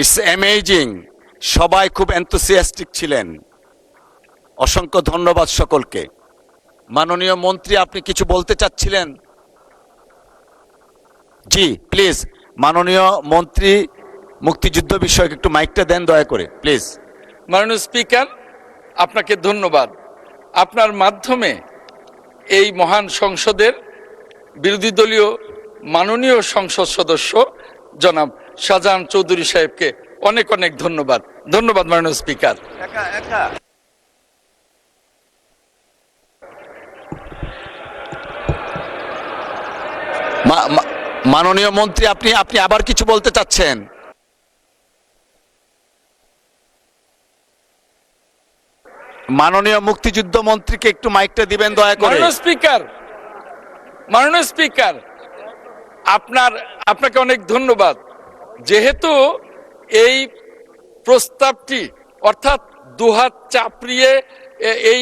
It's amazing. সবাই খুব enthusiastic ছিলেন। অসংখ্য ধন্যবাদ সকলকে। মাননীয় মন্ত্রী, আপনি কিছু বলতে চাচ্ছিলেন? জি প্লিজ, মাননীয় মন্ত্রী মুক্তিযুদ্ধ বিষয়ক একটু মাইকটা দেন দয়া করে প্লিজ। মাননীয় স্পিকার, আপনাকে ধন্যবাদ। আপনার মাধ্যমে এই মহান সংসদের বিরোধী দলীয় মাননীয় সংসদ সদস্য জনাব শাহজাহান চৌধুরী সাহেবকে অনেক অনেক ধন্যবাদ। ধন্যবাদ মাননীয় স্পিকার। মাননীয় মন্ত্রী, আপনি আবার কিছু বলতে চাচ্ছেন? মাননীয় মুক্তিযুদ্ধ মন্ত্রীকে একটু মাইকটা দিবেন দয়া করে। মাননীয় স্পিকার, আপনাকে অনেক ধন্যবাদ। যেহেতু এই প্রস্তাবটি অর্থাৎ দুহাত চাপড়িয়ে এই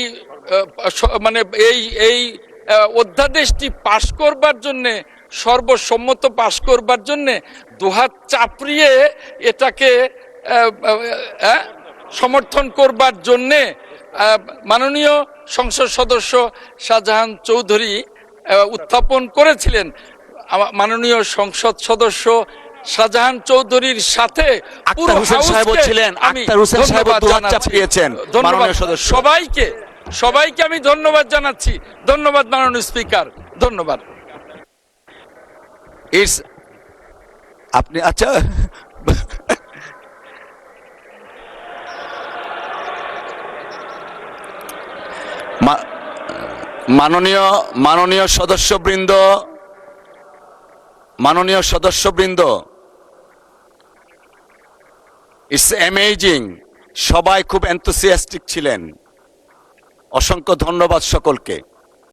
এই অধ্যাদেশটি পাশ করবার জন্যে, সর্বসম্মত পাশ করবার জন্যে দুহাত চাপড়িয়ে এটাকে সমর্থন করবার জন্যে মাননীয় সংসদ সদস্য শাহজাহান চৌধুরী উত্থাপন করেছিলেন। মাননীয় সংসদ সদস্য শাহজাহান চৌধুরীর সাথে সবাইকে আমি ধন্যবাদ জানাচ্ছি। ধন্যবাদ মাননীয় স্পিকার, ধন্যবাদ। আপনি আচ্ছা, মাননীয় সদস্যবৃন্দ, ইটস অ্যামেজিং। সবাই খুব এনথুসিয়াস্টিক ছিলেন। অসংখ্য ধন্যবাদ সকলকে।